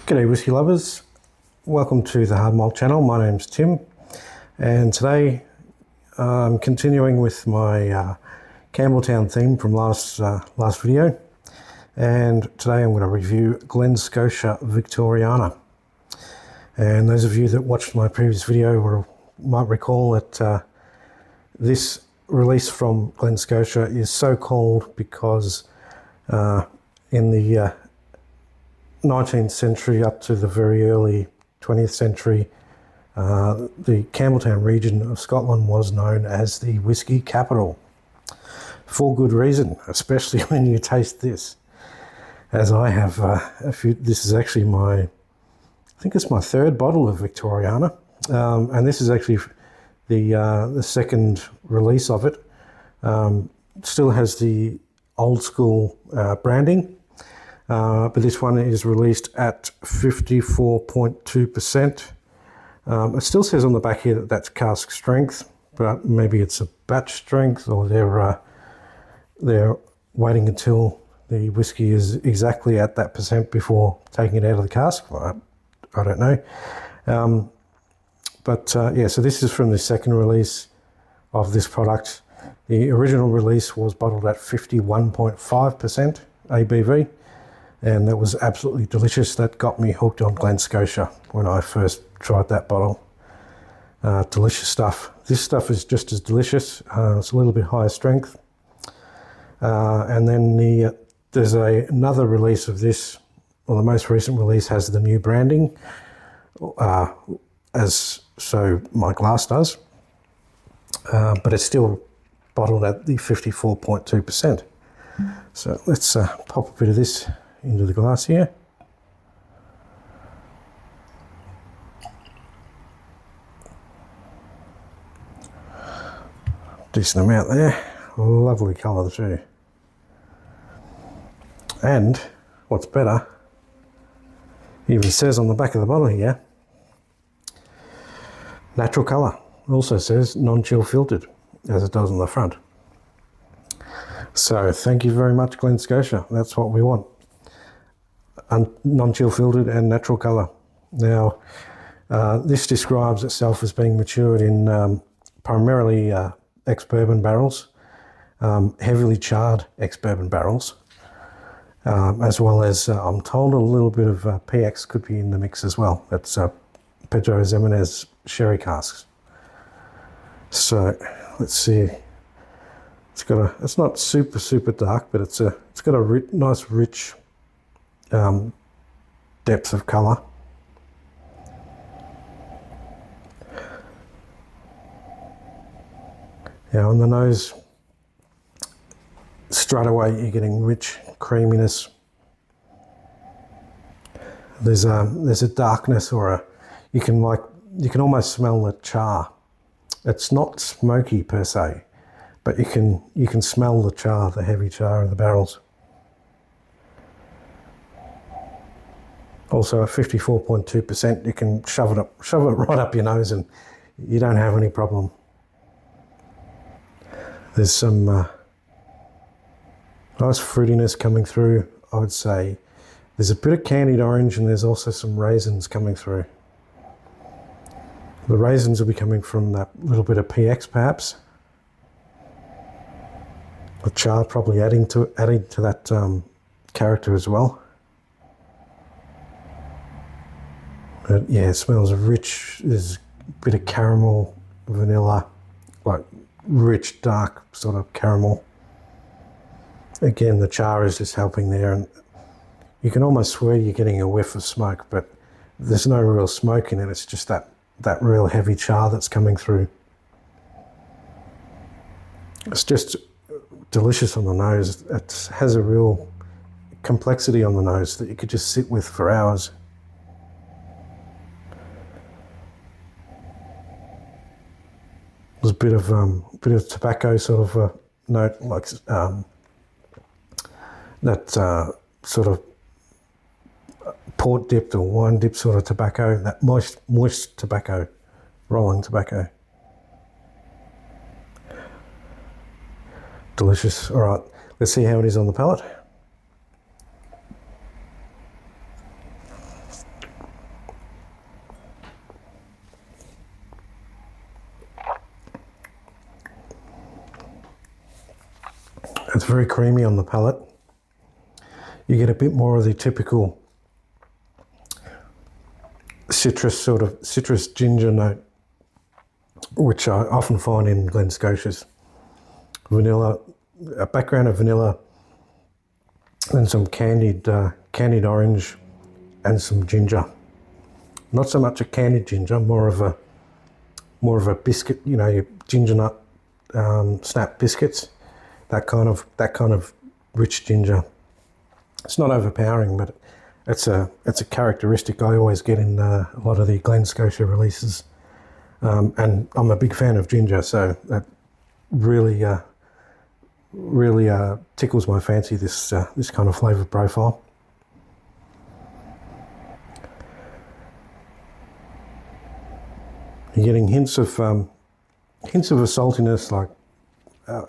G'day whisky lovers, welcome to the Hard Malt channel. My name's Tim, and today I'm continuing with my Campbelltown theme from last video, and today I'm going to review Glen Scotia Victoriana. And those of you that watched my previous video might recall that this release from Glen Scotia is so called because in the 19th century up to the very early 20th century, the Campbelltown region of Scotland was known as the whisky capital. For good reason, especially when you taste this, as I have a few. This is actually I think it's my third bottle of Victoriana, and this is actually the second release of it. Still has the old school branding. But this one is released at 54.2%. It still says on the back here that that's cask strength, but maybe it's a batch strength, or they're waiting until the whiskey is exactly at that percent before taking it out of the cask. I don't know. Yeah, so this is from the second release of this product. The original release was bottled at 51.5% ABV. And that was absolutely delicious. That got me hooked on Glen Scotia when I first tried that bottle. Delicious stuff. This stuff is just as delicious. It's a little bit higher strength. And then there's another release of this. Well, the most recent release has the new branding, as so my glass does. But it's still bottled at the 54.2%. So let's pop a bit of this into the glass here. Decent amount there. Lovely colour too. And what's better, it even says on the back of the bottle here, natural colour. Also says non-chill filtered, as it does on the front. So thank you very much, Glen Scotia. That's what we want. Non-chill filtered and natural colour. Now, this describes itself as being matured in primarily ex-bourbon barrels, heavily charred ex-bourbon barrels, as well as, I'm told, a little bit of PX could be in the mix as well. That's Pedro Ximénez sherry casks. So let's see. It's not super dark, but it's got a nice rich depth of colour. Now on the nose, straight away you're getting rich creaminess. There's a darkness, or you can almost smell the char. It's not smoky per se, but you can smell the char, the heavy char of the barrels. Also at 54.2%, you can shove it right up your nose and you don't have any problem. There's some nice fruitiness coming through, I would say. There's a bit of candied orange, and there's also some raisins coming through. The raisins will be coming from that little bit of PX perhaps. The char probably adding to that character as well. But yeah, it smells rich. There's a bit of caramel, vanilla, like rich, dark sort of caramel. Again, the char is just helping there, and you can almost swear you're getting a whiff of smoke, but there's no real smoke in it. It's just that real heavy char that's coming through. It's just delicious on the nose. It has a real complexity on the nose that you could just sit with for hours. There's a bit of tobacco sort of note, like that sort of port dipped or wine dipped sort of tobacco, that moist tobacco, rolling tobacco. delicious. All right, let's see how it is on the palate. It's very creamy on the palate. You get a bit more of the typical citrus ginger note, which I often find in Glen Scotia's. Vanilla, a background of vanilla, and some candied orange, and some ginger. Not so much a candied ginger, more of a biscuit. You know, your ginger nut snap biscuits. That kind of rich ginger. It's not overpowering, but it's a characteristic I always get in a lot of the Glen Scotia releases. And I'm a big fan of ginger, so that really tickles my fancy. This kind of flavour profile. You're getting hints of a saltiness, like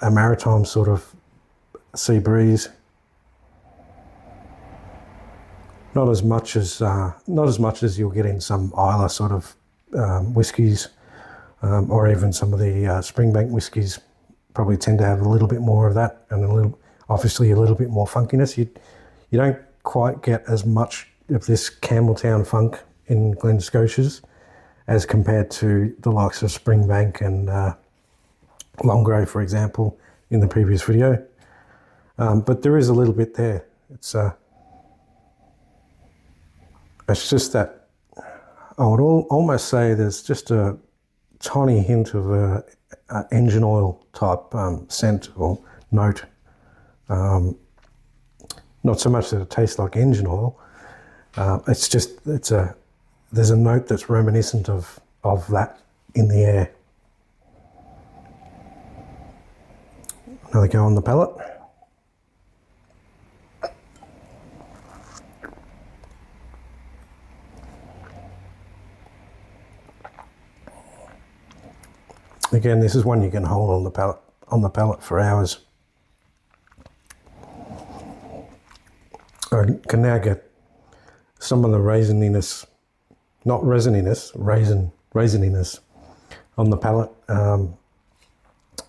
a maritime sort of sea breeze. Not as much as you'll get in some Islay sort of whiskies, or even some of the Springbank whiskies. Probably tend to have a little bit more of that, and obviously a little bit more funkiness. You don't quite get as much of this Campbelltown funk in Glen Scotia's as compared to the likes of Springbank and Longrey, for example, in the previous video. But there is a little bit there. It's just that I would almost say there's just a tiny hint of a engine oil type scent or note. Not so much that it tastes like engine oil. There's a note that's reminiscent of that in the air. Another go on the palate. Again, this is one you can hold on the palate for hours. I can now get some of the raisiness on the palate,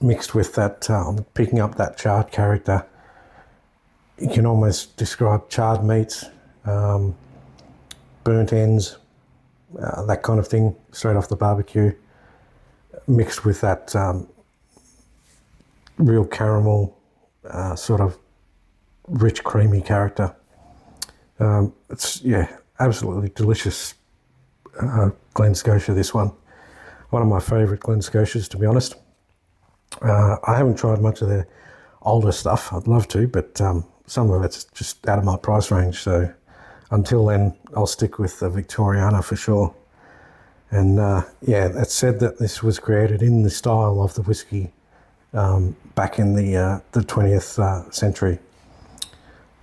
mixed with that, picking up that charred character. You can almost describe charred meats, burnt ends, that kind of thing, straight off the barbecue, mixed with that real caramel, sort of rich, creamy character. It's, absolutely delicious Glen Scotia, this one. One of my favourite Glen Scotias, to be honest. I haven't tried much of their older stuff. I'd love to, but some of it's just out of my price range. So until then, I'll stick with the Victoriana for sure. And it's said that this was created in the style of the whiskey back in the 20th century,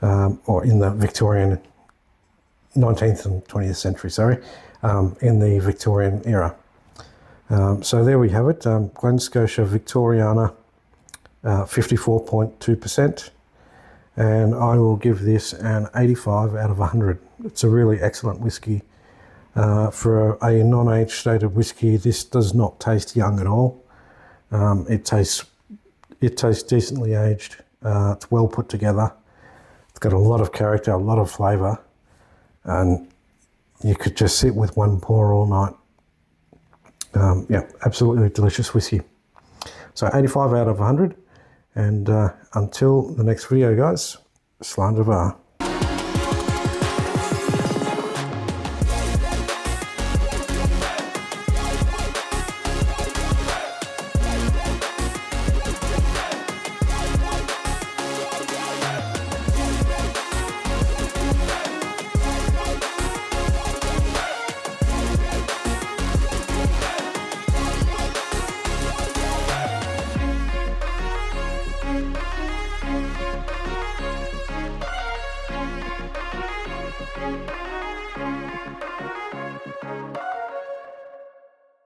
or in the Victorian 19th and 20th century, in the Victorian era. So there we have it, Glen Scotia Victoriana, 54.2%, and I will give this an 85 out of 100. It's a really excellent whiskey. For a non-age stated whiskey, this does not taste young at all. It tastes decently aged. It's well put together. It's got a lot of character, a lot of flavour, and you could just sit with one pour all night. Absolutely delicious whiskey. So 85 out of 100, and until the next video, guys, Slán de bhar.